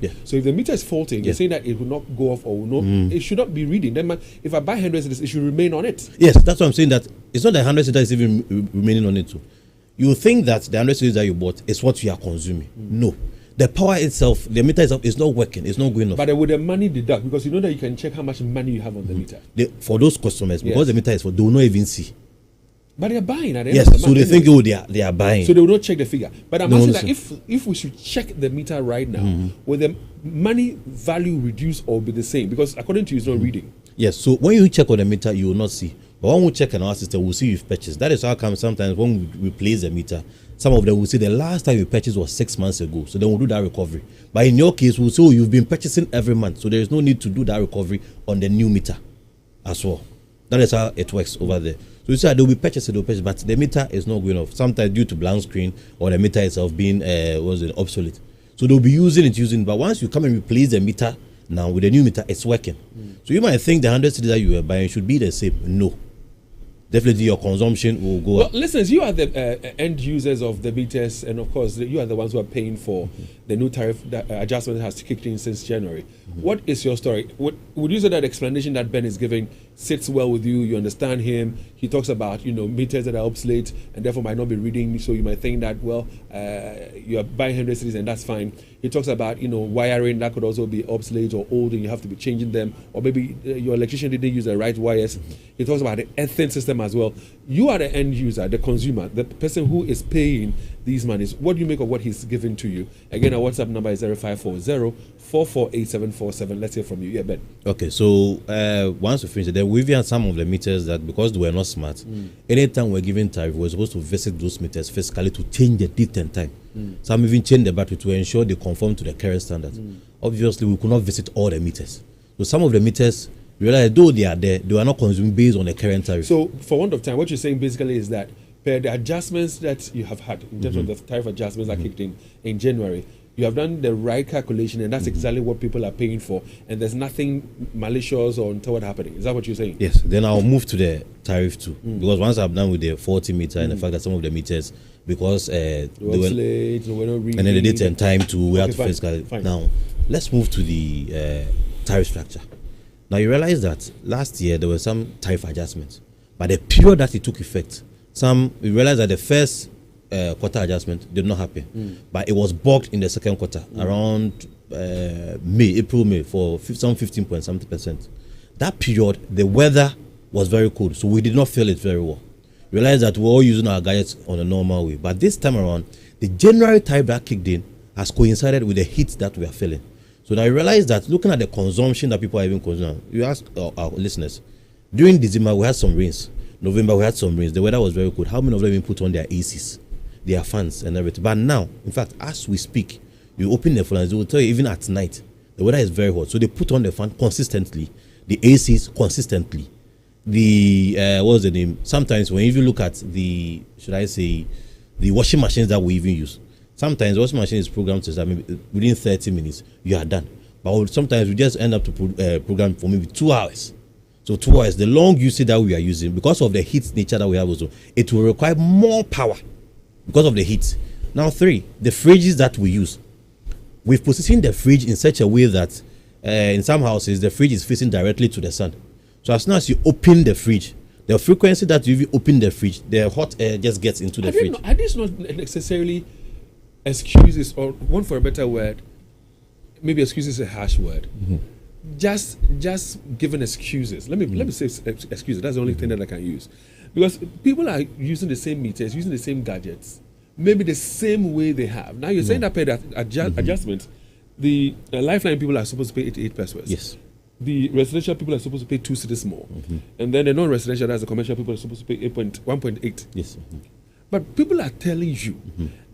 Yeah. So if the meter is faulting, you're saying that it will not go off or will not, it should not be reading. Then if I buy 100 cedis, it should remain on it. Yes, that's what I'm saying, that it's not that 100 cedis is even remaining on it too. You think that the 100 cedis that you bought is what you are consuming. No. The power itself, the meter itself is not working, it's not going off. But would the money deduct? Because you know that you can check how much money you have on the meter. For those customers, because the meter is for, they will not even see. But they are buying at the end yes, of the so month. they think, oh, they are buying. So they will not check the figure. But I'm asking that if we should check the meter right now, will the money value reduce or be the same? Because according to you, it's not reading. Yes, so when you check on the meter, you will not see. But when we check on our system, we'll see you've purchased. That is how come sometimes when we replace the meter, some of them will say the last time you purchased was 6 months ago. So then we'll do that recovery. But in your case, we'll say, oh, you've been purchasing every month. So there is no need to do that recovery on the new meter as well. That is how it works over there. So you say they'll be purchasing, but the meter is not going off. Sometimes due to blank screen or the meter itself being obsolete. So they'll be using it. But once you come and replace the meter now with the new meter, it's working. So you might think the 100 cedis that you were buying should be the same. No. Definitely your consumption will go up. Listeners, you are the end users of the meters, and of course, you are the ones who are paying for the new tariff adjustment that has kicked in since January. What is your story? Would you say that explanation that Ben is giving sits well with you? You understand him. He talks about meters that are obsolete and therefore might not be reading, so you might think that you are buying 100 cedis and that's fine. He talks about wiring that could also be obsolete or old and you have to be changing them, or maybe your electrician didn't use the right wires. He talks about the earthing system as well. You are the end user, the consumer, the person who is paying these monies. What do you make of what he's giving to you? Again, our WhatsApp number is 0540-448747. Let's hear from you. Yeah, Ben. Okay, so once we finish it, then we've had some of the meters that because they were not smart, anytime we're giving tariff, we're supposed to visit those meters physically to change the date and time. Some even change the battery to ensure they conform to the current standards. Obviously, we could not visit all the meters. So some of the meters, we realize though they are there, they are not consuming based on the current tariff. So for want of time, what you're saying basically is that per the adjustments that you have had in terms of the tariff adjustments that kicked in January, you have done the right calculation, and that's exactly what people are paying for, and there's nothing malicious or untoward happening. Is that what you're saying? Yes. Then I'll move to the tariff too, because once I'm done with the 40 meter and the fact that some of the meters, because they were late, and then the date and time to we have to fine, physically. fine. Now let's move to the tariff structure. Now you realize that last year there were some tariff adjustments, but the period that it took effect, we realized that the first quarter adjustment did not happen, but it was bulked in the second quarter around April, May for some 15.something%. That period, the weather was very cold, so we did not feel it very well. We realized that we're all using our gadgets on a normal way, but this time around, the January tariff that kicked in has coincided with the heat that we are feeling. So now you realize that looking at the consumption that people are even consuming, you ask our listeners, during December we had some rains, November we had some rains, the weather was very cold. How many of them even put on their ACs, their fans and everything? But now, in fact, as we speak, you open the fans, they will tell you even at night, the weather is very hot. So they put on the fan consistently, the ACs consistently. The, what's the name? Sometimes when you even look at the washing machines that we even use, sometimes the washing machine is programmed to say maybe within 30 minutes, you are done. But sometimes we just end up to program for maybe 2 hours. So 2 hours, the long usage that we are using, because of the heat nature that we have also, it will require more power because of the heat. Now 3, the fridges that we use. We've positioned the fridge in such a way that in some houses, the fridge is facing directly to the sun. So as soon as you open the fridge, the frequency that you even open the fridge, the hot air just gets into the fridge. Are these not necessarily excuses, or one for a better word, maybe excuse is a harsh word, just giving excuses. Let me say excuses. That's the only thing that I can use, because people are using the same meters, using the same gadgets, maybe the same way they have. Now you're saying that per adjustment, the lifeline people are supposed to pay 88 pesos. Yes. The residential people are supposed to pay 2 cedis more, and then the non-residential, that's the commercial people, are supposed to pay 1.8. Yes. But people are telling you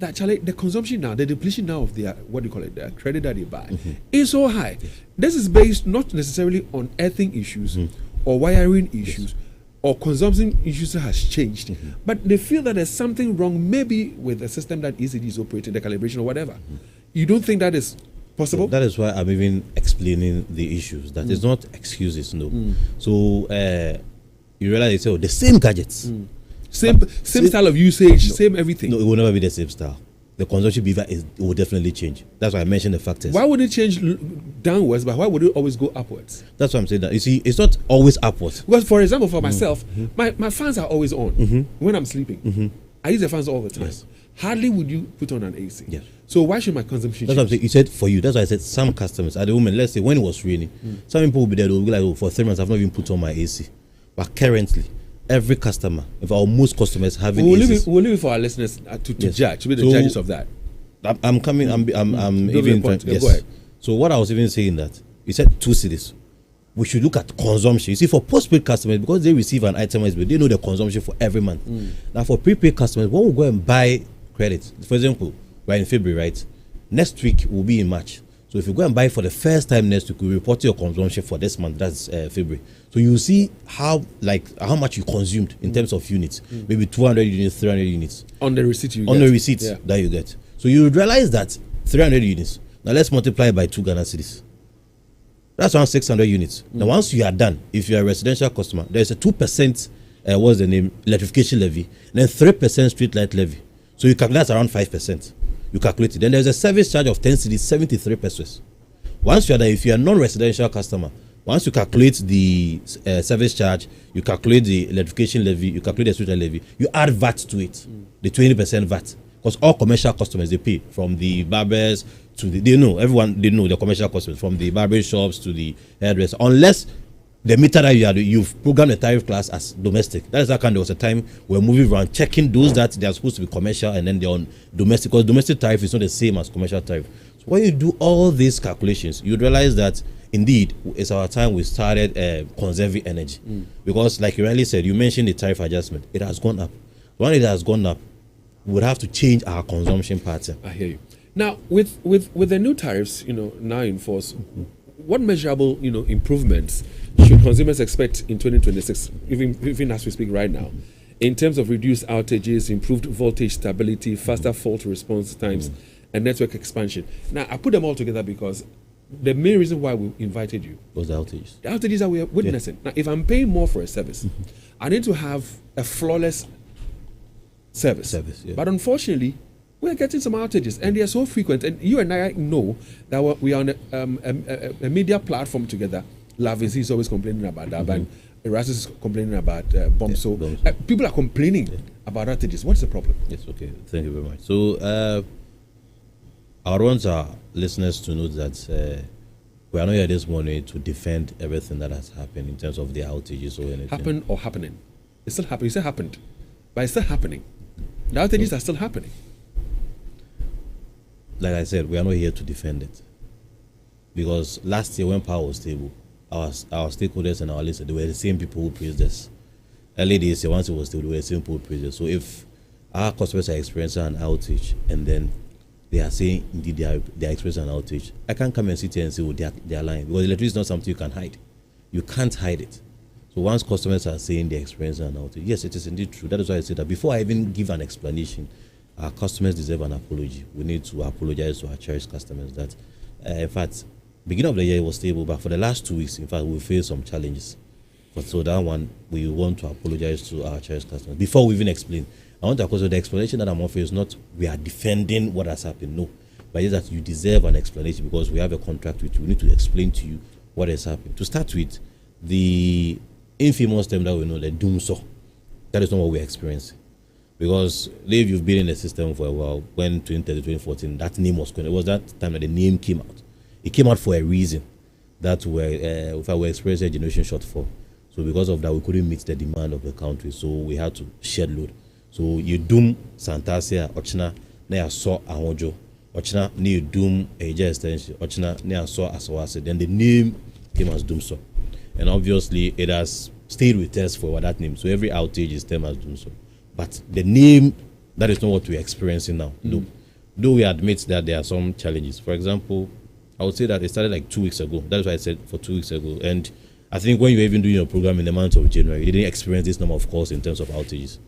that, Charlie, the consumption now, the depletion now of their, their credit that they buy is so high. Yes. This is based not necessarily on earthing issues or wiring issues or consumption issues that has changed, but they feel that there's something wrong maybe with the system that ECG is operating, the calibration or whatever. You don't think that is possible? So that is why I'm even explaining the issues. That is not excuses, no. So you realize the same gadgets. Same style of usage, same everything. No, it will never be the same style. the consumption behavior will definitely change. That's why I mentioned the factors. Why would it change downwards, but why would it always go upwards? That's why I'm saying that. You see, it's not always upwards. Because, for example, for myself, my fans are always on when I'm sleeping. I use the fans all the time. Yes. Hardly would you put on an AC. Yes. So why should my consumption That's change? what I'm saying. You said for you. That's why I said some customers at the moment, let's say when it was raining, some people will be there, they'll be like, oh, for 3 months I've not even put on my AC. But currently, every customer, if our most customers having We'll ACs. leave it for our listeners to Yes. judge, to be the So, judges of that. I'm coming. I'm even point. trying. Yes. Go ahead. So what I was even saying that you said 2 cities. We should look at consumption. You see, for postpaid customers, because they receive an itemized bill, they know the consumption for every month. Now, for prepaid customers, when we go and buy credit, for example, we're in February, right? Next week will be in March. So if you go and buy for the first time next week, we report your consumption for this month. That's February. So you see how much you consumed in terms of units. Maybe 200 units, 300 units On the receipt you get. on the receipt Yeah. that you get. So you would realize that 300 units. Now let's multiply by 2 Ghana cedis. That's around 600 units. Now once you are done, if you're a residential customer, there's a 2% what's the name, electrification levy, and then 3% street light levy. So you calculate that's around 5%. You calculate it. Then there's a service charge of 10 cedis, 73 pesos. Once you are done, if you are a non-residential customer, once you calculate the service charge, you calculate the electrification levy, you calculate the street light levy, you add VAT to it, the 20% VAT. Because all commercial customers, they pay, from the barbers to the, they know the commercial customers, from the barber shops to the hairdresser, unless the meter that you've programmed the tariff class as domestic. That is how there was a time we're moving around checking those that they are supposed to be commercial and then they're on domestic, because domestic tariff is not the same as commercial tariff. So when you do all these calculations, you'd realize that indeed it's our time we started conserving energy. Because like you rightly said, you mentioned the tariff adjustment, it has gone up. When it has gone up, we would have to change our consumption pattern. I hear you. Now, with the new tariffs, now in force, what measurable, improvements should consumers expect in 2026, even as we speak right now, in terms of reduced outages, improved voltage stability, faster fault response times, and network expansion? Now, I put them all together because the main reason why we invited you was the outages. The outages that we are witnessing. Now, if I'm paying more for a service, I need to have a flawless service. Yeah. But unfortunately, we're getting some outages, and they are so frequent. And you and I know that we are on a media platform together. Lavis is always complaining about that, and Erasmus is complaining about Dumsor. People are complaining about outages. What's the problem? Yes, okay. Thank you very much. So, I want our listeners to know that we are not here this morning to defend everything that has happened in terms of the outages or anything. Happened or happening? It's still happening. You said happened, but it's still happening. The outages are still happening. Like I said, we are not here to defend it, because last year when power was stable, our stakeholders and our listeners, they were the same people who praised us. Early days, once it was stable, they were the same people who praised us. So if our customers are experiencing an outage and then they are saying indeed they are experiencing an outage, I can't come and sit here and say, oh, they are lying, because electricity is not something you can hide. You can't hide it. So once customers are saying they're experiencing an outage, yes, it is indeed true. That is why I said that before I even give an explanation, our customers deserve an apology. We need to apologize to our cherished customers that, in fact, beginning of the year it was stable, but for the last 2 weeks, in fact, we faced some challenges. So that one, we want to apologize to our cherished customers. Before we even explain, I want to also the explanation that I'm offering is not we are defending what has happened, no, but it's that you deserve an explanation because we have a contract with you. We need to explain to you what has happened. To start with, the infamous term that we know, the Dumsor, that is not what we're experiencing. Because if you've been in the system for a while, when 2013, 2014, that name was going, it was that time that the name came out. It came out for a reason that we're experiencing a generation shortfall. So because of that, we couldn't meet the demand of the country. So we had to shed load. So you doom Santasia, Ochina, Nea saw Ahojo, Ochina, near doom Aja extension, Ochina, Nea saw Asawase. Then the name came as Dumsor. And obviously, it has stayed with us for that name. So every outage is termed as Dumsor. But the name, that is not what we're experiencing now. Though we admit that there are some challenges. For example, I would say that it started like 2 weeks ago. That's why I said for 2 weeks ago. And I think when you were even doing your program in the month of January, you didn't experience this number of calls in terms of outages.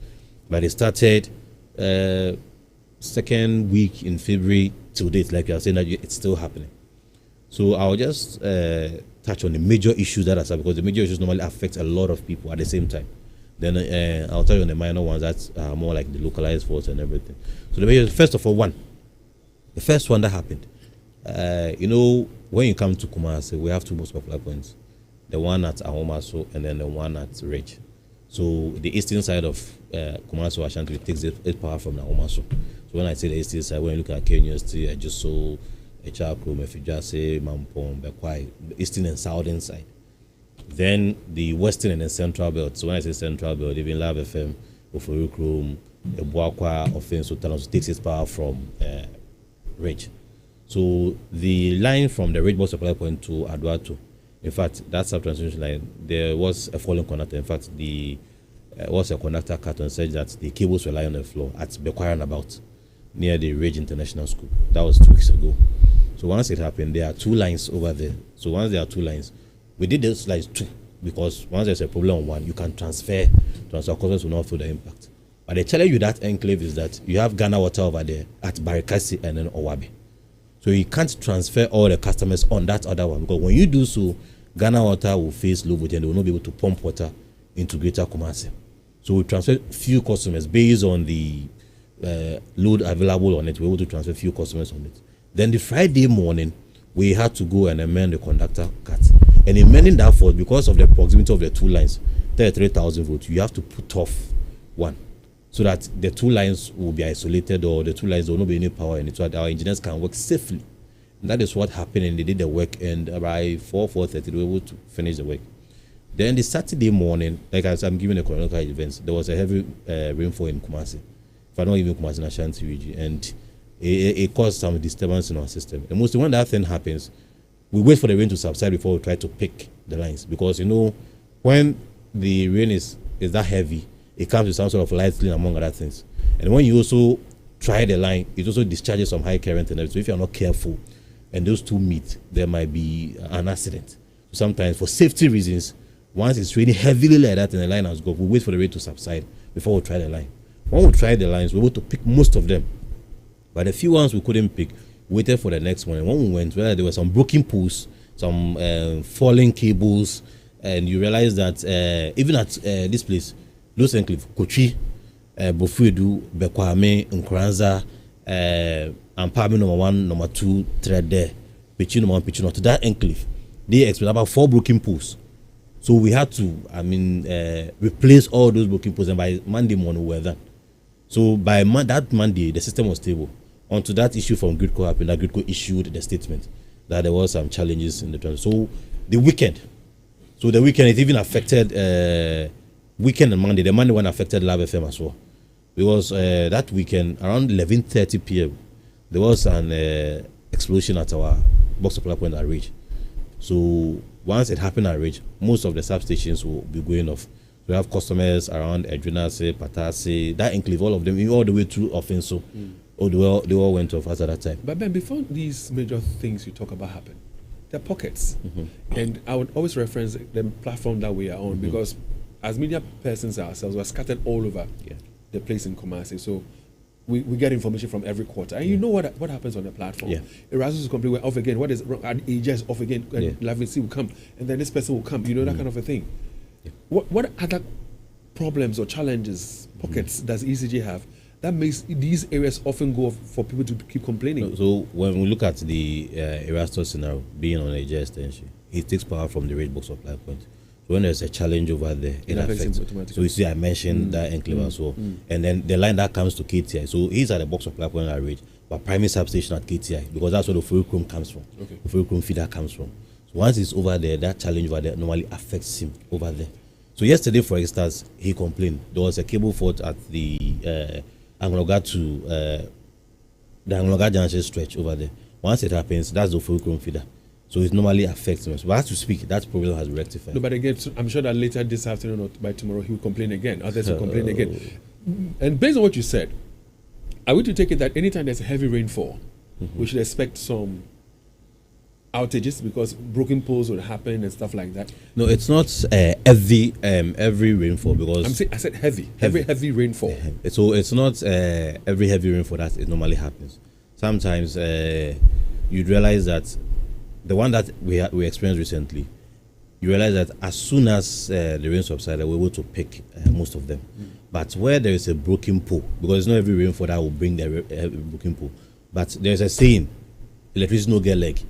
But it started second week in February till date, like you are saying, that it's still happening. So I'll just touch on the major issues that are happening, because the major issues normally affect a lot of people at the same time. Then I'll tell you on the minor ones that are more like the localized faults and everything. So the major, first of all, one, The first one that happened, when you come to Kumasi, we have two most popular points. The one at Ahomaso and then the one at Ridge. So the eastern side of Kumasi Ashanti takes its power from the Ahomaso. So when I say the eastern side, when you look at Kenya University, Ejiso, Echakro, Mefijase, Mampong, Bekwai, the eastern and southern side. Then the western and then central belt. So when I say central belt, even Love FM, Oforukrum, the Buakwa offense, so Talos takes its power from Ridge. So the line from the Ridge bus supply point to Adwato, in fact, that sub-transmission line, there was a falling conductor. In fact, was a conductor cut and said that the cables were lying on the floor at Bekwai Roundabout, near the Ridge International School. That was 2 weeks ago. So once it happened, there are 2 lines over there. So once there are 2 lines, we did those lines 2, because once there's a problem on one, you can transfer customers will not feel the impact. But the challenge with that enclave is that you have Ghana Water over there at Barikasi and then Owabe. So you can't transfer all the customers on that other one, because when you do so, Ghana Water will face low voltage and they will not be able to pump water into Greater Kumasi. So we transfer few customers based on the load available on it. We're able to transfer few customers on it. Then the Friday morning, we had to go and amend the conductor cut. And in amending that fault, because of the proximity of the 2 lines, 33,000 volts, you have to put off one, so that the 2 lines will be isolated, or the 2 lines will not be any power in it, so that our engineers can work safely. And that is what happened, and they did the work, and by 4:30 they were able to finish the work. Then the Saturday morning, like as I'm giving the chronological events, there was a heavy rainfall in Kumasi, if I don't even Kumasi in Ashanti region, and it caused some disturbance in our system. And mostly when that thing happens, we wait for the rain to subside before we try to pick the lines, because when the rain is that heavy, it comes with some sort of light clean among other things. And when you also try the line, it also discharges some high current and everything. So if you're not careful and those two meet, there might be an accident. So sometimes for safety reasons, once it's raining heavily like that and the line has gone, we wait for the rain to subside before we try the line. When we try the lines, we were able to pick most of them. But the few ones we couldn't pick, we waited for the next one. And when we went, there were some broken poles, some falling cables, and you realize that even at this place, Los Enclave, Kochi, Bofuedu, Bekwame, Nkranza, Ampami number 1, number 2, thread there, Pichi number 1, Pichi number 2, that enclave, they experienced about 4 broken poles. So we had to, replace all those broken poles, and by Monday morning we were done. So by that Monday, the system was stable. Onto that issue from Gridco happened, that Gridco issued the statement that there was some challenges in the transit. So the weekend, it even affected weekend and Monday. The Monday one affected Lab FM as well, because that weekend around 11:30 p.m. there was an explosion at our box supply point at Ridge. So once it happened at Ridge, most of the substations will be going off. We have customers around Edwinase, Patase, that enclave, all of them, all the way through Offenso. They all went off at that time. But Ben, before these major things you talk about happen, there are pockets. And I would always reference the platform that we are on, because as media persons ourselves, we're scattered all over the place in Kumasi. So we get information from every quarter. And you know what happens on the platform. Erasmus is completely off again. What is wrong? And EJS off again. And Lavincy will come. And then this person will come. That kind of a thing. What other problems or challenges, pockets does ECG have that makes these areas often go for people to keep complaining? So when we look at the Erastus scenario being on a J extension, it takes power from the red box supply point. So when there's a challenge over there, it affects. So you see, I mentioned that enclave as well. And then the line that comes to KTI. So he's at the box supply point at Ridge, but primary substation at KTI, because that's where the fulcrum comes from. The fulcrum feeder comes from. So once it's over there, that challenge over there normally affects him over there. So yesterday, for instance, he complained there was a cable fault at the Angloga to the Angloga Junction stretch over there. Once it happens, that's the fulcrum feeder. So it normally affects him. But as to speak, that problem has rectified. No, but again, I'm sure that later this afternoon or by tomorrow he will complain again. Others will complain again. And based on what you said, are we to take it that anytime there's a heavy rainfall, we should expect some outages because broken poles would happen and stuff like that? No, it's not every rainfall, because I said heavy rainfall. So it's not every heavy rainfall that it normally happens. Sometimes you'd realize that the one that we experienced recently, you realize that as soon as the rain subsided, we're able to pick most of them. But where there is a broken pole, because it's not every rainfall that will bring the broken pole, But there's a saying, electricity no get leg.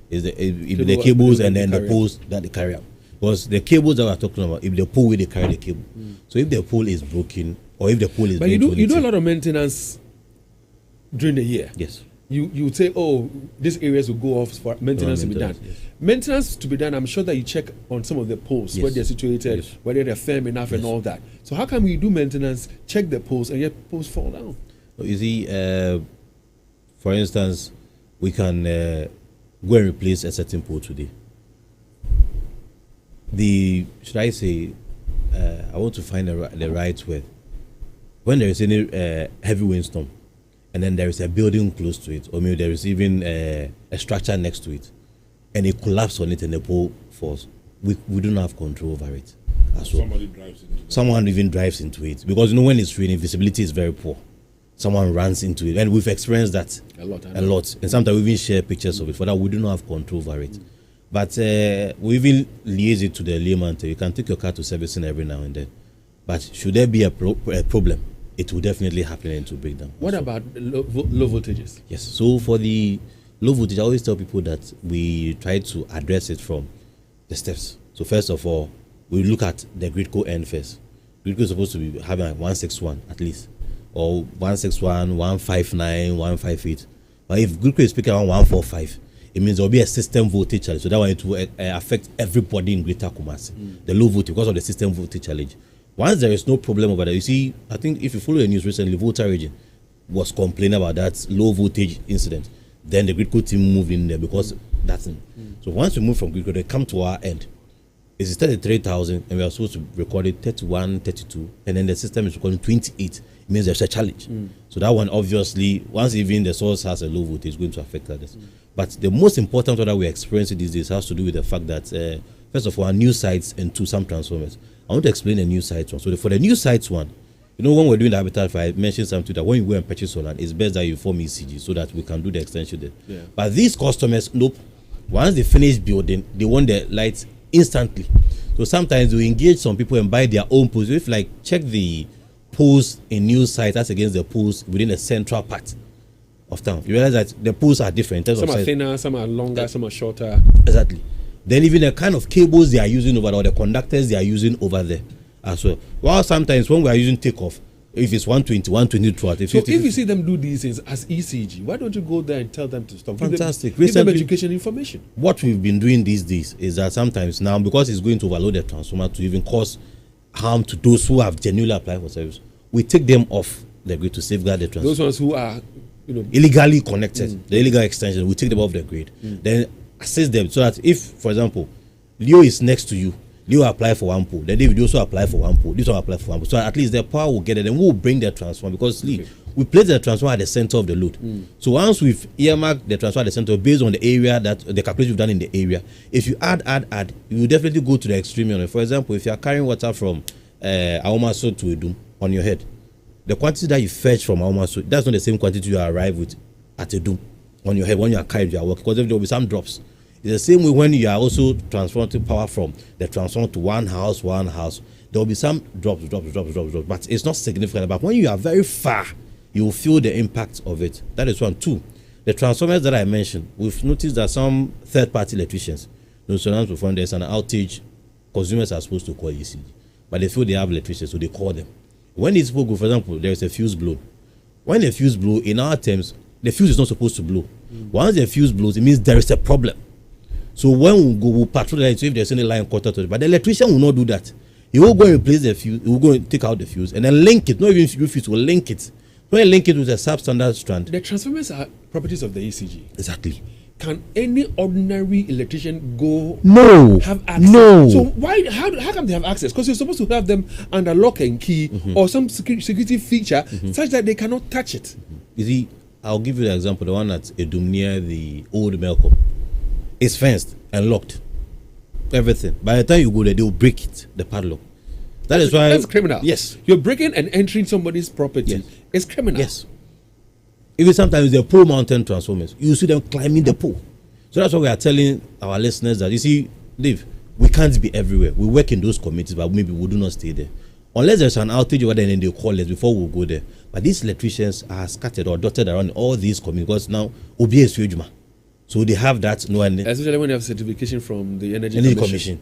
Is the cables and then the poles that they carry out. Because the cables that we're talking about, if the pole where they carry the cable. So if the pole is broken or if the pole is but you do a lot of maintenance during the year. Yes. You would say, oh, these areas will go off for maintenance to be done. Yes. Maintenance to be done, I'm sure that you check on some of the poles, where they're situated, whether they're firm enough and all that. So how can we do maintenance, check the poles, and yet poles fall down? You see, for instance, we can go and replace a certain pole today. Should I say, I want to find the right word. When there is any heavy windstorm, and then there is a building close to it, or maybe there is even a structure next to it, and it collapses on it and the pole falls, we don't have control over it. Someone even drives into it, because when it's raining, visibility is very poor. Someone runs into it, and we've experienced that a lot. And sometimes we even share pictures of it. For that, we do not have control over it. But we even liaise it to the layman. You can take your car to servicing every now and then. But should there be a problem, it will definitely happen and to break down. What about low voltages? Yes. So for the low voltage, I always tell people that we try to address it from the steps. So first of all, we look at the grid code end first. Grid code is supposed to be having like 161 at least, or 161, 159, 158. But if grid code is speaking around 145, it means there will be a system voltage challenge. So that one, it will affect everybody in Greater Kumasi. The low voltage because of the system voltage challenge. Once there is no problem over there, you see, I think if you follow the news recently, Volta region was complaining about that low voltage incident. Then the grid code team moved in there because that's it. So once we move from grid code, they come to our end. It's 33,000 and we are supposed to record it 31, 32, and then the system is recording 28. It means there's a challenge. So that one, obviously, once even the source has a low voltage, it's going to affect others. But the most important one that we're experiencing these days has to do with the fact that, first of all, our new sites and some transformers. I want to explain the new sites one. So for the new sites one, when we're doing the habitat, I mentioned something that when you go and purchase solar, it's best that you form ECG so that we can do the extension there. Yeah. But these customers, nope. Once they finish building, they want the lights instantly. So sometimes we engage some people and buy their own poles. If check the poles in new sites as against the poles within the central part of town, you realize that the poles are different in terms some of are size. Thinner, some are longer, some are shorter. Exactly. Then even the kind of cables they are using over there, or the conductors they are using over there as well. While sometimes when we are using takeoff, if it's 120, 120 throughout. So if you see them do these things as ECG, why don't you go there and tell them to stop? Fantastic. Give them education information. What we've been doing these days is that sometimes now, because it's going to overload the transformer to even cause harm to those who have genuinely applied for service, we take them off the grid to safeguard the transformer. Those ones who are illegally connected, the illegal extension, we take them off the grid. Then assist them so that if, for example, Leo is next to you, Leo apply for one pole, then David also apply for one pole, this one apply for one pole. So at least the power will get it, then we'll bring the transformer because we place the transformer at the center of the load. So once we've earmarked the transformer at the center based on the area that the calculation we've done in the area, if you add, you will definitely go to the extreme. For example, if you are carrying water from Awomaso to Edum on your head, the quantity that you fetch from Awomaso, that's not the same quantity you arrive with at Edum on your head when you are carrying your work, because there will be some drops. It's the same way when you are also transferring power from the transformer to one house, there will be some drops, but it's not significant. But when you are very far, you will feel the impact of it. That is one. Two, the transformers that I mentioned, we've noticed that some third-party electricians, there's an outage, consumers are supposed to call ECG, but they feel they have electricians, so they call them. When these people go, for example, there is a fuse blown. When the fuse blows, in our terms, the fuse is not supposed to blow. Once the fuse blows, it means there is a problem. So when we go, we'll patrol the line, so if there's any line cut out, but the electrician will not do that. He will go and replace the fuse, he will go and take out the fuse, and then link it, not even fuse, will link it. When you link it with a substandard strand. The transformers are properties of the ECG. Exactly. Can any ordinary electrician go have access? No. So how come they have access? Because you're supposed to have them under lock and key or some security feature such that they cannot touch it. You see, I'll give you the example, the one at Edum near the old Melcom. It's fenced and locked. Everything. By the time you go there, they will break it, the padlock. That's why. That's criminal. Yes. You're breaking and entering somebody's property. Yes. It's criminal. Yes. Even sometimes they're pole mountain transformers. You see them climbing the pole. So that's why we are telling our listeners that, you see, Dave, we can't be everywhere. We work in those committees, but maybe we do not stay there. Unless there's an outage over there, then they'll call us before we'll go there. But these electricians are scattered or dotted around all these communities because now OBA is huge, so they have that. No, especially when they have certification from the Energy Commission.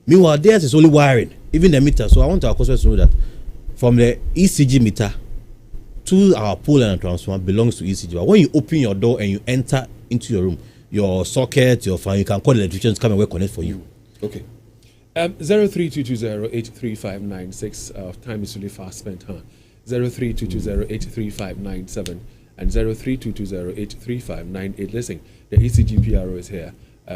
Meanwhile, theirs is only wiring, even the meter. So I want our customers to know that from the ECG meter to our pole and transformer belongs to ECG. But when you open your door and you enter into your room, your socket, your fan, you can call the electricians to come and work on it for you. Okay. 0322083596. Time is really fast spent, huh? 0322083597 and 0322083598. Listen, the ECG PRO is here.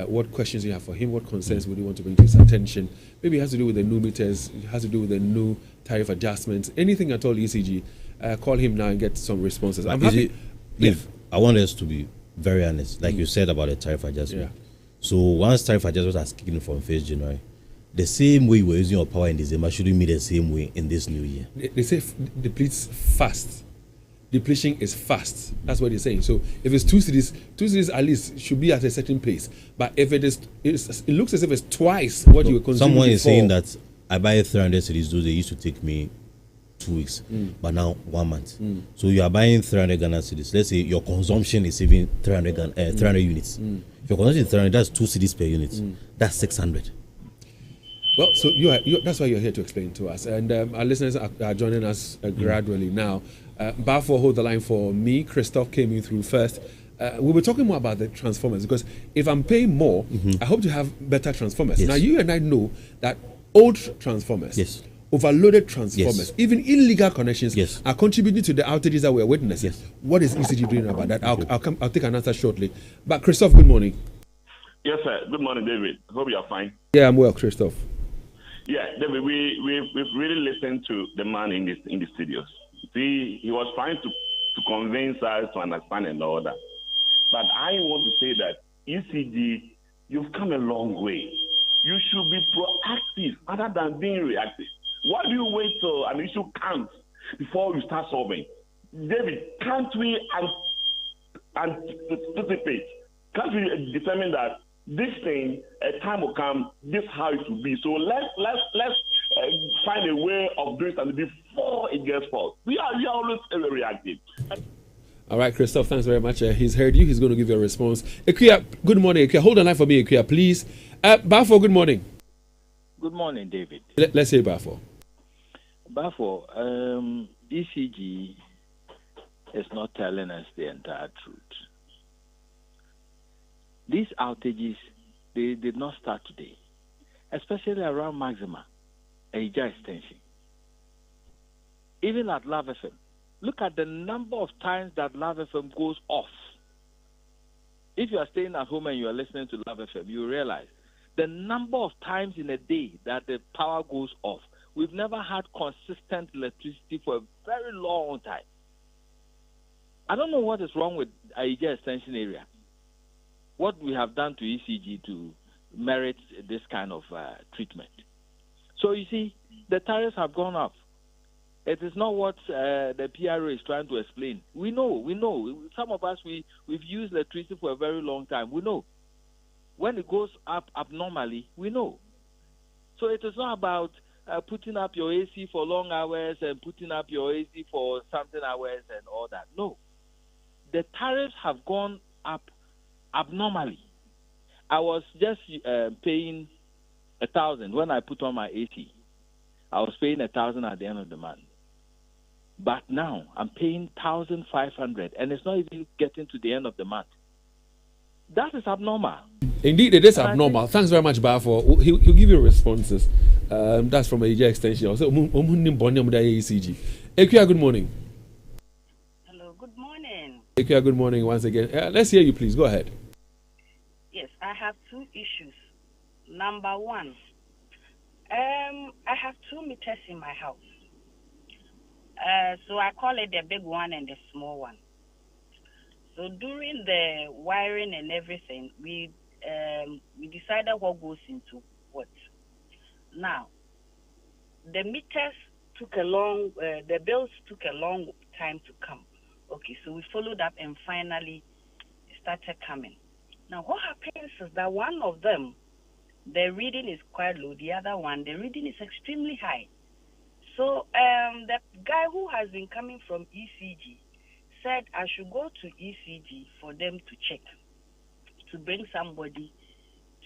What questions you have for him? What concerns would you want to bring to his attention? Maybe it has to do with the new meters, it has to do with the new tariff adjustments, anything at all ECG. Call him now and get some responses. I'm happy. If I want us to be very honest, like you said about the tariff adjustment. Yeah. So once tariff adjustment has kicked in from 1st January, the same way we're using our power in December shouldn't be the same way in this new year. They say depletes fast. Depletion is fast. That's what they're saying. So if it's 2 cities at least should be at a certain pace. But if it looks as if it's twice what you were consuming. Someone is before. saying that I buy 300 cities, those they used to take me 2 weeks, but now 1 month. So you are buying 300 Ghana cities. Let's say your consumption is even 300 units. If your consumption is 300, that's 2 cities per unit. That's 600. Well, so that's why you're here to explain to us. And our listeners are joining us gradually now. Balfour, hold the line for me. Christoph came in through first. We'll be talking more about the transformers because if I'm paying more, I hope to have better transformers. Yes. Now, you and I know that old transformers, overloaded transformers, even illegal connections are contributing to the outages that we're witnessing. What is ECG doing about that? I'll take an answer shortly. But Christoph, good morning. Yes, sir. Good morning, David. Hope you are fine. Yeah, I'm well, Christoph. Yeah, David, we've really listened to the man in the studios. See, he was trying to convince us to understand and all that. But I want to say that ECG, you've come a long way. You should be proactive rather than being reactive. Why do you wait till an issue comes before you start solving? David, can't we anticipate? Can't we determine that this thing, a time will come, this is how it will be. So let's find a way of doing something before it gets false. We are always reactive. All right, Christoph, thanks very much. He's heard you. He's going to give you a response. Akuetteh, good morning. Akuetteh, hold the line for me, Akuetteh, please. Balfour, good morning. Good morning, David. Let's hear Balfour. Balfour, ECG is not telling us the entire truth. These outages, they did not start today, especially around Maxima, Aija extension. Even at Love FM, look at the number of times that Love FM goes off. If you are staying at home and you are listening to Love FM, you realize the number of times in a day that the power goes off. We've never had consistent electricity for a very long time. I don't know what is wrong with Aija extension area. What we have done to ECG to merit this kind of treatment. So you see, the tariffs have gone up. It is not what the PRO is trying to explain. We know. Some of us, we've used electricity for a very long time. We know. When it goes up abnormally, we know. So it is not about putting up your AC for long hours and putting up your AC for something hours and all that. No. The tariffs have gone up abnormally. I was just paying 1,000 when I put on my AC. I was paying 1,000 at the end of the month. But now I'm paying 1,500 and it's not even getting to the end of the month. That is abnormal. Indeed, it is abnormal. Thanks very much, Balfour. He'll give you responses. That's from Aija extension. Also, ECG. Akuetteh, good morning. Hello, good morning. Akuetteh, good morning once again. Let's hear you, please. Go ahead. Yes, I have two issues. Number one, I have 2 meters in my house. So I call it the big one and the small one. So during the wiring and everything, we decided what goes into what. Now, the meters took the bills took a long time to come. Okay, so we followed up and finally it started coming. Now, what happens is that one of them, the reading is quite low. The other one, the reading is extremely high. So the guy who has been coming from ECG said I should go to ECG for them to check, to bring somebody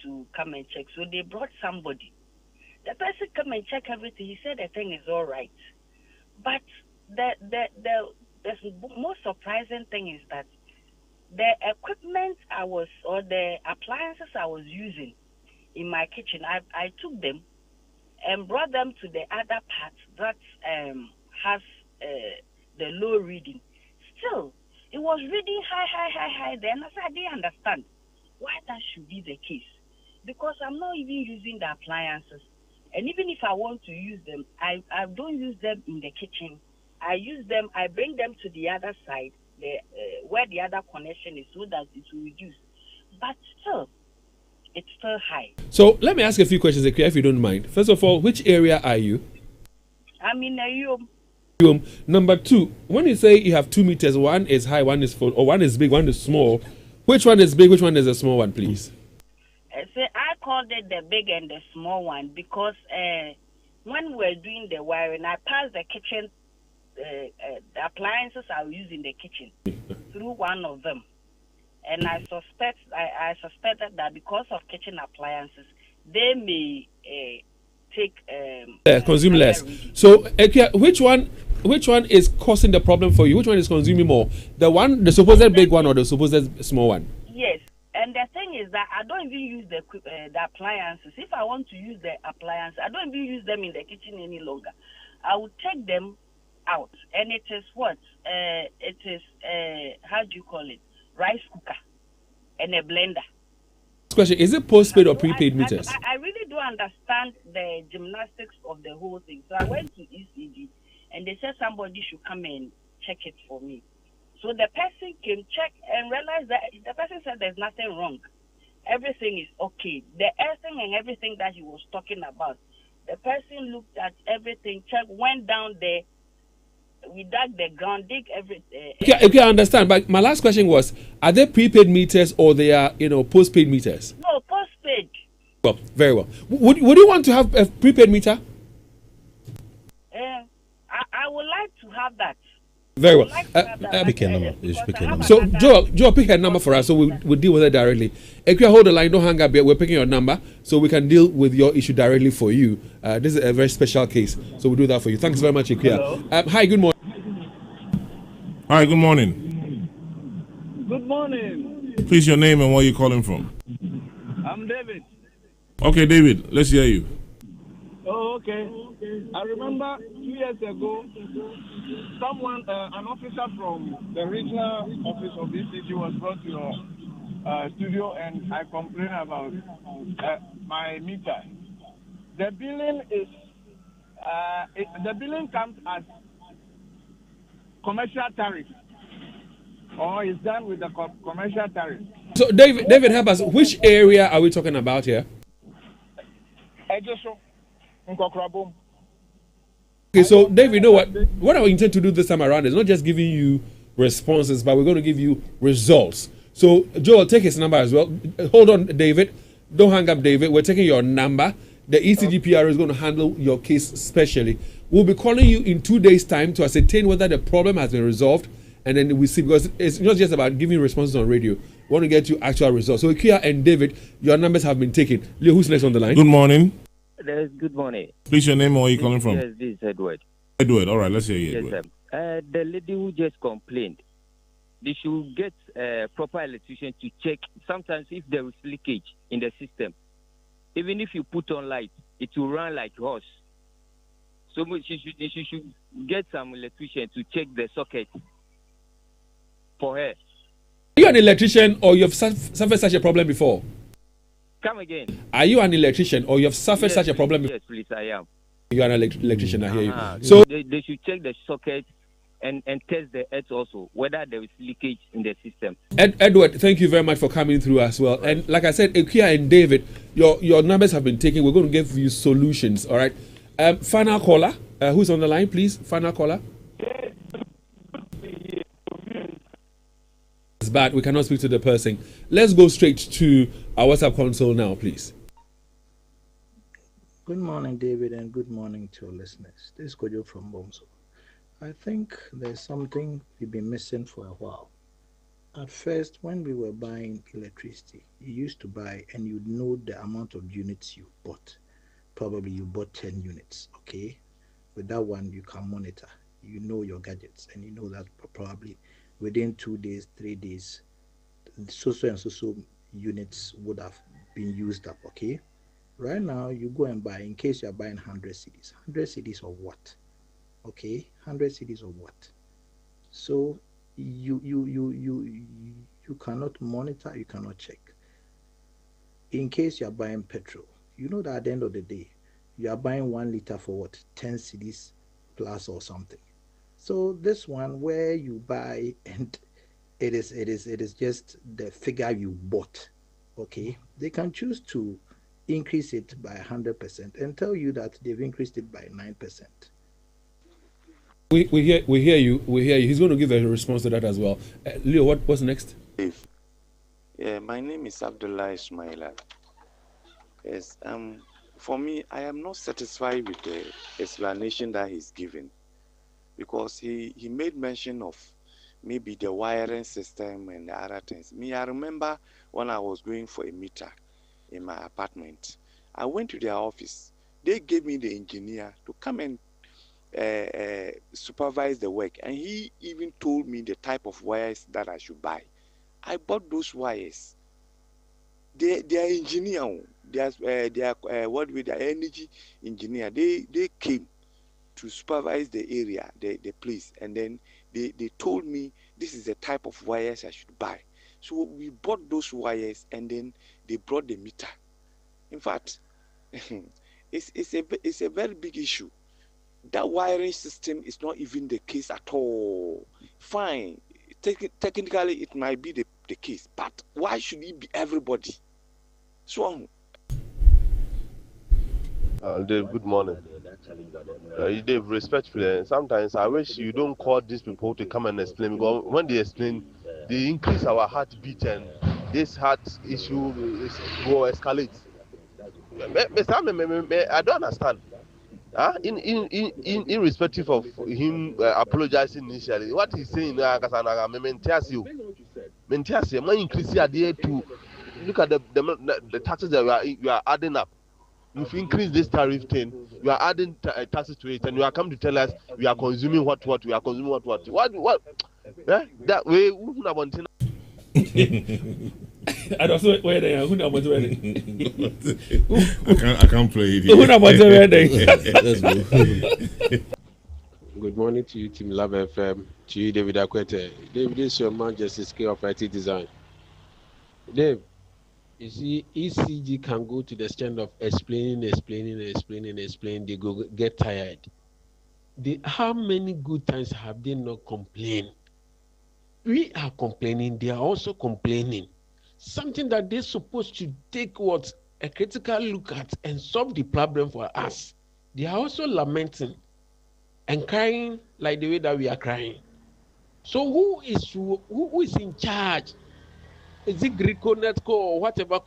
to come and check. So they brought somebody. The person come and check everything. He said the thing is all right. But the most surprising thing is that the equipment the appliances I was using in my kitchen, I took them and brought them to the other part that has the low reading. Still, it was reading high. Then I said, I didn't understand why that should be the case. Because I'm not even using the appliances. And even if I want to use them, I don't use them in the kitchen. I bring them to the other side, where the other connection is, so that it will reduce. But still, it's still high. So let me ask a few questions, Akuetteh, if you don't mind. First of all, which area are you? I'm in a room. Number 2, when you say you have 2 meters, one is high, one is full, or one is big, one is small, which one is big, which one is a small one, please? I called it the big and the small one because when we were doing the wiring, I passed the kitchen, the appliances I use in the kitchen through one of them. And I suspected that because of kitchen appliances, they may consume less. So, Akuetteh, which one is causing the problem for you? Which one is consuming more? The supposed big one or the supposed small one? Yes. And the thing is that I don't even use the appliances. If I want to use the appliances, I don't even use them in the kitchen any longer. I will take them out. And it is what? It is, how do you call it? Rice cooker and a blender. Question, is it postpaid or prepaid meters? I really don't understand the gymnastics of the whole thing. So I went to ECG and they said somebody should come and check it for me. So the person came, check, and realized that the person said there's nothing wrong. Everything is okay. The earthing and everything that he was talking about, the person looked at everything, checked, went down there. We dug the ground, dig everything. Okay, I understand. But my last question was, are they prepaid meters or they are, postpaid meters? No, postpaid. Well, very well. Would you want to have a prepaid meter? I would like to have that. Very well. Pick a number. You should pick a number. So, Joel, pick a number for us so we'll deal with it directly. Akuetteh, hold the line. Don't hang up yet. We're picking your number so we can deal with your issue directly for you. This is a very special case, so we'll do that for you. Thanks very much, Akuetteh. Hi, good morning. Hi, good morning. Good morning. Please, your name and where you're calling from. I'm David. Okay, David, let's hear you. Oh, okay. I remember 2 years ago, someone, an officer from the regional office of ECG was brought to your studio, and I complained about my meter. The billing is, the billing comes as commercial tariff, or is done with the commercial tariff. So, David, help us. Which area are we talking about here? Okay, so David, you know what I intend to do this time around is not just giving you responses, but we're going to give you results. So, Joel, take his number as well. Hold on, David. Don't hang up, David. We're taking your number. The ECG PRO is going to handle your case specially. We'll be calling you in 2 days' time to ascertain whether the problem has been resolved, and then we see, because it's not just about giving responses on radio. We want to get you actual results. So, Akuetteh and David, your numbers have been taken. Leo, who's next on the line? Good morning. Good morning. Please, your name and where you're calling from. Yes, this is Edward. Edward, all right, let's hear you, Yes, Edward. the lady who just complained, they should get a proper electrician to check sometimes if there is leakage in the system. Even if you put on light, it will run like horse. So she should get some electrician to check the socket for her. Are you an electrician or you've suffered such a problem before? Come again. Are you an electrician or you've suffered such a problem before? Yes, please, I am. You're an electrician, I hear you. So they should check the socket and test the earth also, whether there is leakage in the system. Edward, thank you very much for coming through as well. Right. And like I said, Akuetteh and David, your numbers have been taken. We're going to give you solutions, all right? Final caller. Who's on the line, please? Final caller. It's bad. We cannot speak to the person. Let's go straight to our WhatsApp console now, please. Good morning, David, and good morning to our listeners. This is Kojo from Dumsor. I think there's something we've been missing for a while. At first, when we were buying electricity, you used to buy and you'd know the amount of units you bought. Probably you bought 10 units, okay? With that one, you can monitor. You know your gadgets, and you know that probably within 2 days, 3 days, so and so units would have been used up, okay? Right now, you go and buy, in case you're buying 100 CDs. 100 CDs of what? Okay? 100 CDs of what? So you cannot monitor, you cannot check. In case you're buying petrol, you know that at the end of the day, you are buying 1 liter for what? 10 CDs plus or something. So this one where you buy and it is just the figure you bought. Okay? They can choose to increase it by 100% and tell you that they've increased it by 9%. We hear you. He's going to give a response to that as well. Leo, what's next? Yeah, my name is Abdullah Ismaila. Yes, for me, I am not satisfied with the explanation that he's given, because he made mention of maybe the wiring system and the other things. Me, I remember when I was going for a meter in my apartment, I went to their office. They gave me the engineer to come and supervise the work, and he even told me the type of wires that I should buy. I bought those wires. They are engineer. They are what with the energy engineer. They came to supervise the area, the place, and then they told me this is the type of wires I should buy. So we bought those wires, and then they brought the meter. In fact, it's a very big issue. That wiring system is not even the case at all. Fine, technically it might be the case, but why should it be everybody? So, Dave, good morning. Dave, respectfully, sometimes I wish you don't call these people to come and explain, because when they explain, they increase our heartbeat, and this heart issue will escalate. I don't understand. Irrespective of him apologizing initially, what he's saying now, increase idea to look at the taxes that you are adding up. If you increase this tariff thing, you are adding taxes to it, and you are coming to tell us we are consuming what we are consuming what? That way, we don't want to. I don't know where they are. Who knows where they I can't play it. Who knows where they Good morning to you, Team Love FM. To you, David Akuetteh. David, this is your man, Justice K of IT Design. Dave, you see, ECG can go to the extent of explaining. They go get tired. How many good times have they not complained? We are complaining. They are also complaining. Something that they're supposed to take a critical look at and solve the problem for us. They are also lamenting and crying like the way that we are crying. So who is in charge? Is it Greco, Netco, or whatever?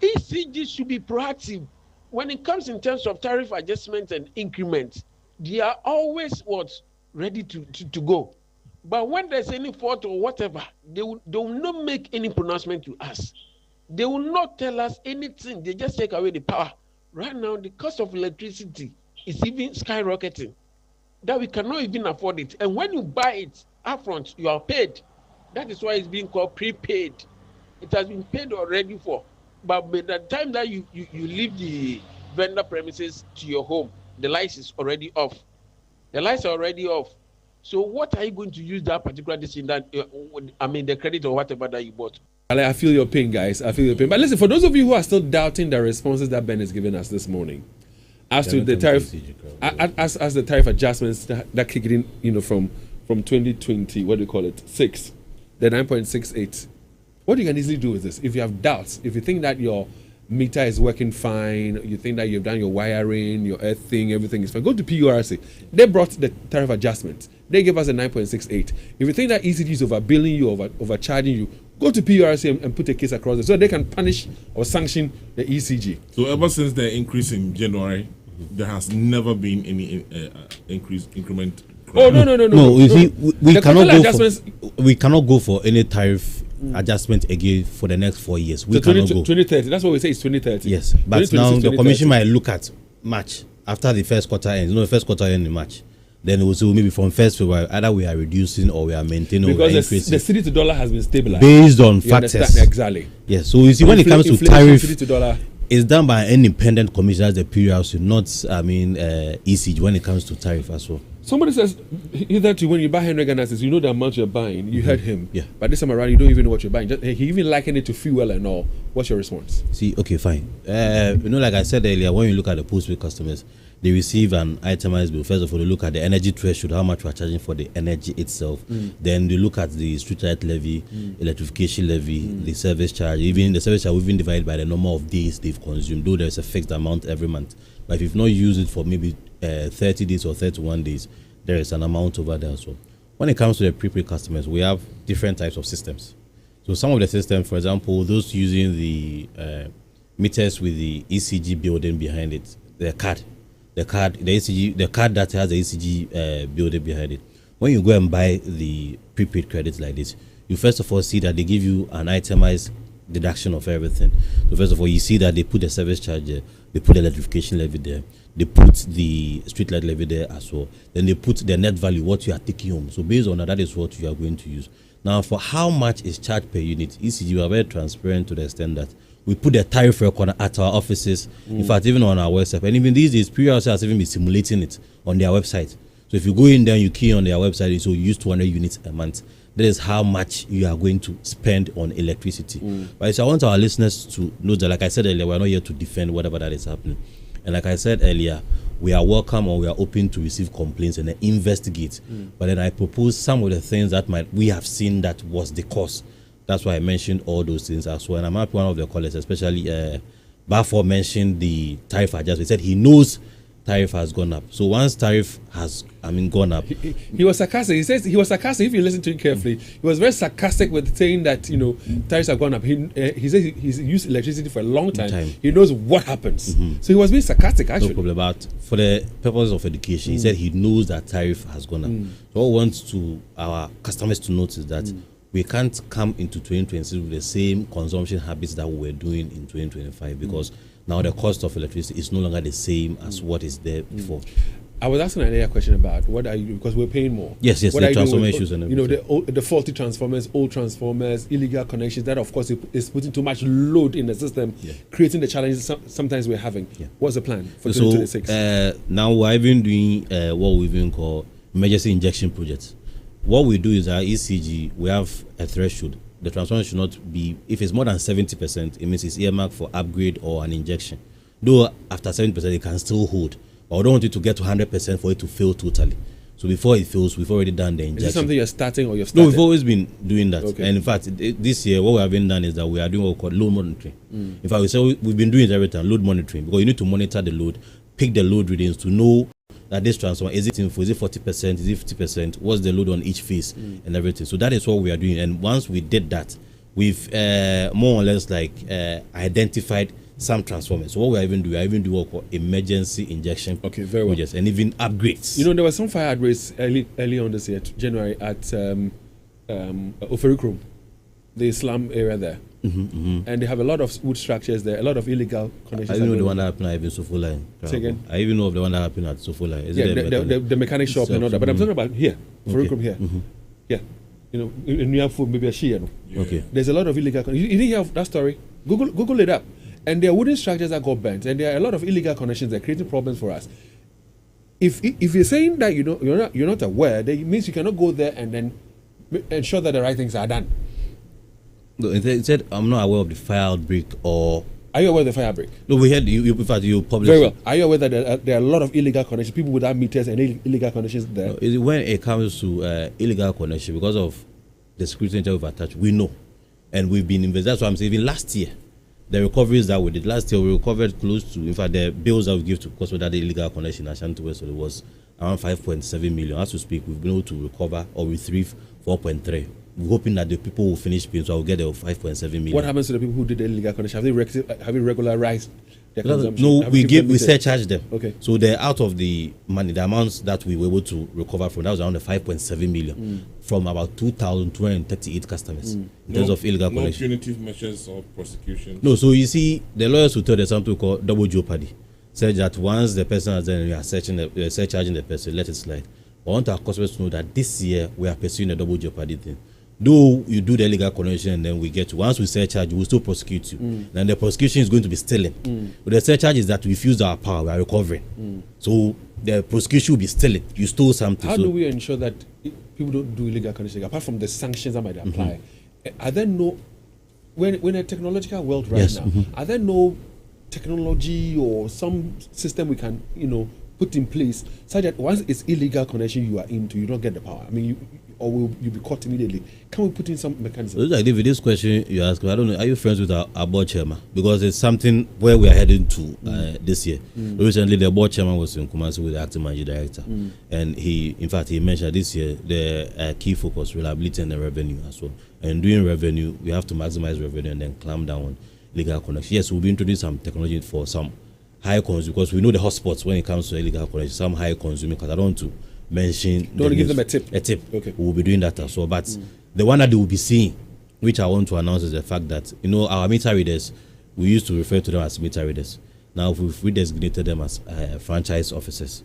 ECG should be proactive. When it comes in terms of tariff adjustments and increments, they are always ready to go. But when there's any fault or whatever, they will not make any pronouncement to us. They will not tell us anything. They just take away the power. Right now, the cost of electricity is even skyrocketing, that we cannot even afford it. And when you buy it upfront, you are paid. That is why it's being called prepaid. It has been paid already for. But by the time that you leave the vendor premises to your home, the lights is already off. The lights are already off. So what are you going to use that particular decision the credit or whatever that you bought? I feel your pain, guys. I feel your pain. But listen, for those of you who are still doubting the responses that Ben has given us this morning, as to the tariff, as the tariff adjustments that kicked in, from 2020, what do you call it, 6, the 9.68. What you can easily do with this, if you have doubts, if you think that your meter is working fine, you think that you've done your wiring, your earthing, everything is fine, go to PURC. They brought the tariff adjustment. They gave us a 9.68. If you think that ECG is overbilling you, overcharging you, Go to PURC and put a case across it so they can punish or sanction the ECG. So ever since the increase in January, there has never been any increment. Oh no! No, you see, we cannot go for any tariff adjustment again for the next 4 years. We cannot go 2030. That's what we say. It's 2030. Yes, but now the commission might look at March after the first quarter ends. The first quarter ends in March. Then we'll see maybe from 1st February either we are reducing or we are maintaining or increasing. The cedi to dollar has been stabilized based on factors. Exactly. Yes. So you see, when it comes to tariff, it's done by an independent commission, as the PURC, not ECG. When it comes to tariff as well. Somebody says either to when you buy 100 Ghana cedis, you know the amount you're buying. You heard him. Yeah. But this time around, you don't even know what you're buying. He even likened it to fuel and all. What's your response? See, okay, fine. Like I said earlier, when you look at the postpaid customers, they receive an itemized bill. First of all, they look at the energy threshold, how much we are charging for the energy itself. Then they look at the street light levy, electrification levy, the service charge. Even the service charge, we've been divided by the number of days they've consumed, though there's a fixed amount every month. But if you've not used it for maybe 30 days or 31 days, there is an amount over there as well. When it comes to the prepaid customers, we have different types of systems. So some of the systems, for example, those using the meters with the ECG building behind it, the card that has the ECG building behind it. When you go and buy the prepaid credits like this, you first of all see that they give you an itemized deduction of everything. So first of all, you see that they put the service charge there, they put the electrification levy there, they put the street light levy there as well. Then they put the net value, what you are taking home. So based on that, that is what you are going to use. Now, for how much is charged per unit, ECG, we are very transparent to the extent that we put the tariff record at our offices, in fact, even on our website. And even these days, PURC has even been simulating it on their website. So if you go in there, you key on their website, so you use 200 units a month. That is how much you are going to spend on electricity. But I want our listeners to know that, like I said earlier, we're not here to defend whatever that is happening. And like I said earlier, we are welcome or we are open to receive complaints and then investigate. But then I propose some of the things that we have seen that was the cause. That's why I mentioned all those things as well. And I'm happy one of the callers, especially Bafor, mentioned the tariff adjustment. He said he knows tariff has gone up. So once tariff has gone up, he was sarcastic. He says he was sarcastic. If you listen to him carefully, he was very sarcastic with saying that tariffs have gone up. He said he's used electricity for a long time. He knows what happens. So he was being sarcastic actually. No problem. But for the purpose of education, he said he knows that tariff has gone up. So what I want to our customers to notice that we can't come into 2026 with the same consumption habits that we were doing in 2025 because now the cost of electricity is no longer the same as what is there before. I was asking an earlier question about what are you, because we're paying more. Yes, what the transformer issues and everything. The faulty transformers, old transformers, illegal connections. That of course is putting too much load in the system, creating the challenges sometimes we're having. What's the plan for 2026? Now we're even doing what we even call emergency injection projects. What we do is our ECG, we have a threshold. The transformer should not be, if it's more than 70%, it means it's earmarked for upgrade or an injection. Though after 70%, it can still hold. But I don't want it to get to 100% for it to fail totally. So before it fails, we've already done the injection. Is this something you're starting or you've started? No, we've always been doing that. Okay. And in fact, this year, what we have been done is that we are doing what we call load monitoring. In fact, we've been doing it every time, load monitoring, because you need to monitor the load, pick the load readings to know that this transformer, is it 40%, is it 50%, what's the load on each phase and everything. So that is what we are doing. And once we did that, we've more or less identified some transformers. So what we are even doing, what we call emergency injection. Okay, very well. And even upgrades. There were some fire outbreaks early on this year, January, at Oferikrom, the slum area there. And they have a lot of wood structures there, a lot of illegal connections. I even know the one that happened at even Sofola. Say again? I even know of the one that happened at Sofola. The mechanic shop and all that. But I'm talking about here, Oferikrom here. Yeah. In New York, maybe a Shia. Okay. There's a lot of illegal connections. You didn't hear that story? Google it up. And there are wooden structures that got burnt, and there are a lot of illegal connections that are creating problems for us. If you're saying that you're not aware, that it means you cannot go there and then ensure that the right things are done. No, it said I'm not aware of the fire outbreak or. Are you aware of the fire outbreak? No, we heard you. In fact, you published. Very well. Are you aware that there are a lot of illegal connections, people without meters and illegal connections there? No, when it comes to illegal connection, because of the security center we've attached, we know, and we've been investigating. That's why I'm saying even last year, the recoveries that we did last year, we recovered close to, in fact, the bills that we give to because of that illegal connection in Ashanti West was around 5.7 million. As we speak, we've been able to recover or retrieve 4.3 hoping that the people will finish paying, so I'll get the 5.7 million. What happens to the people who did the illegal connection? Have they regularized their consumption? No, we surcharge them. Okay. So they're out of the money, the amounts that we were able to recover from, that was around the 5.7 million from about 2,238 customers in terms of illegal collection. No punitive measures or prosecution. No, so you see, the lawyers will tell them something called double jeopardy. Said that once the person has done, we are surcharging the person, let it slide. I want our customers to know that this year we are pursuing a double jeopardy thing. Though you do the illegal connection and then we get to, once we surcharge, we'll still prosecute you. And the prosecution is going to be stealing. But the surcharge is that we fused our power, we are recovering. So the prosecution will be stealing. You stole something. How do we ensure that people don't do illegal connection? Apart from the sanctions that might apply, are there no, when a technological world now, are there no technology or some system we can, put in place such that once it's illegal connection you are into, you don't get the power? I mean, you'll be caught immediately. Can we put in some mechanism? Like David, this question you ask, I don't know, are you friends with our board chairman? Because it's something where we are heading to this year. Recently, the board chairman was in Kumasi with the acting managing director, and he mentioned this year the key focus, reliability and the revenue as well. And doing revenue, we have to maximize revenue and then clamp down on legal connection. Yes, we'll be introducing some technology for some high consuming, because we know the hotspots when it comes to illegal connection, some high consuming, because I don't want to mention. Don't want to give them a tip. A tip. Okay. We will be doing that as well. But the one that they will be seeing, which I want to announce, is the fact that, our meter readers, we used to refer to them as meter readers. Now we've designated them as franchise officers.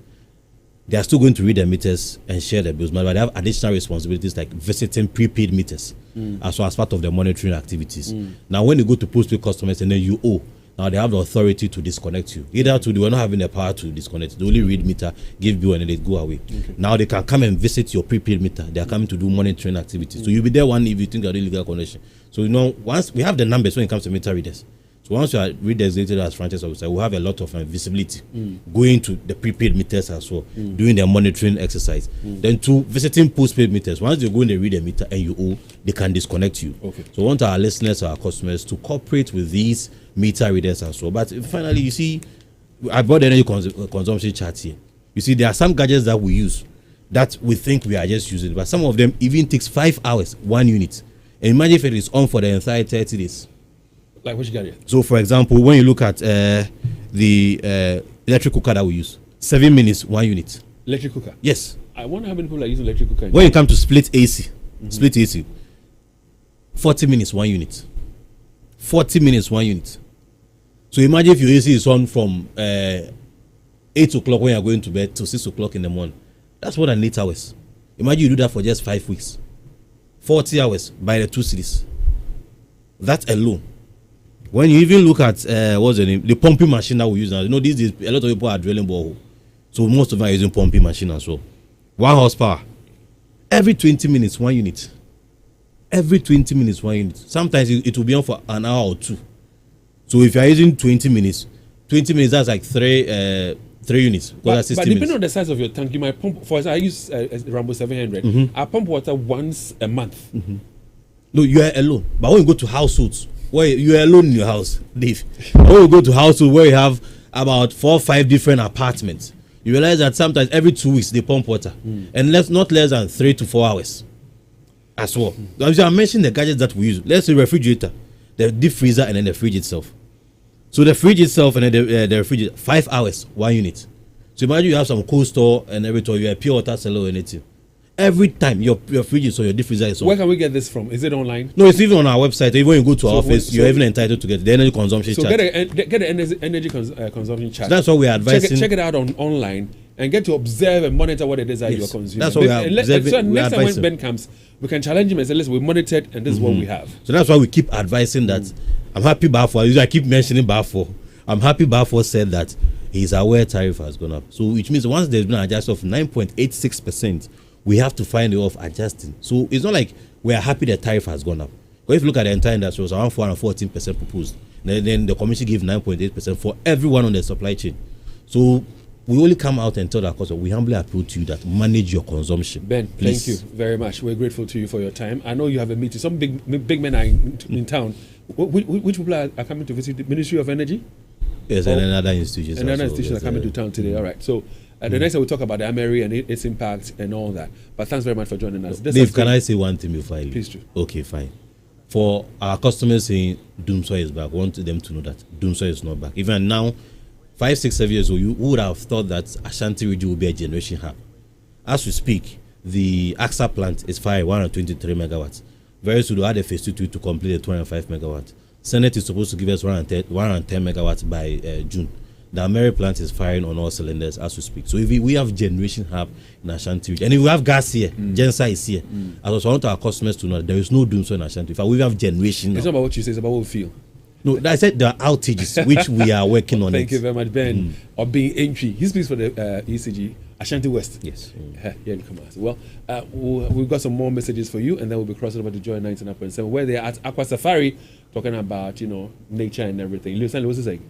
They are still going to read the meters and share the bills, but they have additional responsibilities like visiting prepaid meters as well as part of the monitoring activities. Now, when you go to postpaid customers and then you owe, now they have the authority to disconnect you. Either they were not having the power to disconnect. They only read meter, give bill, and then they go away. Okay. Now they can come and visit your prepaid meter. They are coming to do monitoring activities. So you'll be there one if you think you're doing illegal connection. So once we have the numbers when it comes to meter readers. So once you are redesignated as franchise officer, we'll have a lot of visibility going to the prepaid meters as well, doing their monitoring exercise. Then to visiting postpaid meters, once they go and they read the meter and you owe, they can disconnect you. Okay. So I want our listeners, our customers to cooperate with these meter readers as well. But finally, you see, I brought the energy consumption chart here. You see, there are some gadgets that we use that we think we are just using, but some of them even takes 5 hours, 1 unit. And imagine if it is on for the entire 30 days. Like which gadget? So, for example, when you look at the electric cooker that we use, 7 minutes, 1 unit. Electric cooker? Yes. I wonder how many people are using electric cooker. When you come to split AC, 40 minutes, 1 unit. 40 minutes, 1 unit. So imagine if your AC is on from 8 o'clock when you are going to bed to 6 o'clock in the morning. That's more than 8 hours. Imagine you do that for just 5 weeks. 40 hours by the 2 cities. That alone. When you even look at what's the name, the pumping machine that we use now, these days a lot of people are drilling borehole, so most of them are using pumping machine as well. 1 horsepower, every 20 minutes 1 unit. Every 20 minutes 1 unit. Sometimes it will be on for an hour or 2. So if you are using 20 minutes, that's like 3 units. But depending on the size of your tank, you might pump. For example, I use Rambo 700. I pump water once a month. No, you are alone. But when you go to households, where you are alone in your house, Dave. When you go to household where you have about 4 or 5 different apartments, you realize that sometimes every 2 weeks they pump water, and not less than 3 to 4 hours as well. I mentioned the gadgets that we use. Let's say refrigerator, the deep freezer, and then the fridge itself. So the fridge itself and then the refrigerator, 5 hours, 1 unit. So imagine you have some cold store and everything, you have pure water seller or anything. Every time your fridge is on, your deep freezer is on. Where can we get this from? Is it online? No, it's even on our website. Even when you go to our office, you're even entitled to get the energy consumption chart. So get the energy consumption chart. That's what we are advising. Check it out online and get to observe and monitor what it is that you are consuming. That's what we are observing. So next time when Ben comes, we can challenge him and say, listen, we monitored and this is what we have. So that's why we keep advising that. I'm happy Bafo. I keep mentioning Bafo. I'm happy Bafo said that he's aware tariff has gone up. So which means once there's been an adjustment of 9.86%, we have to find a way of adjusting. So it's not like we are happy the tariff has gone up. But if you look at the entire industry, it was around 414% proposed. Then the commission gave 9.8% for everyone on the supply chain. So we only come out and tell our customers, we humbly appeal to you that manage your consumption. Ben, please. Thank you very much. We're grateful to you for your time. I know you have a meeting. Some big men are in town. Which people are coming to visit the Ministry of Energy? Yes, and another institution. Another institution are coming to town today. All right. So The next time we'll talk about the Ameri and its impact and all that. But thanks very much for joining us. Dave, can I say one thing before I leave? Please do. Okay, fine. For our customers saying Dumsor is back, I want them to know that Dumsor is not back. Even now, 5, 6, 7 years ago, you would have thought that Ashanti region will be a generation hub. As we speak, the AXA plant is firing 123 megawatts. Very soon, we'll add a phase 2 to complete the 205 megawatts. Senate is supposed to give us 110 megawatts by June. The Ameri plant is firing on all cylinders as we speak. So if we have generation hub in Ashanti region, and if we have gas here, Gensa is here. As I want our customers to know, there is no Dumsor in Ashanti. In fact, we have generation. It's not about what you say; it's about what we feel. No, I said there are outages which we are working on. Thank you very much, Ben Obeng Antwi. He speaks for the ECG Ashanti West. Yes. Here in Kumasi. Well, we've got some more messages for you, and then we'll be crossing over to Joy 99.7, where they're at Aqua Safari, talking about nature and everything. Listen, what's he saying?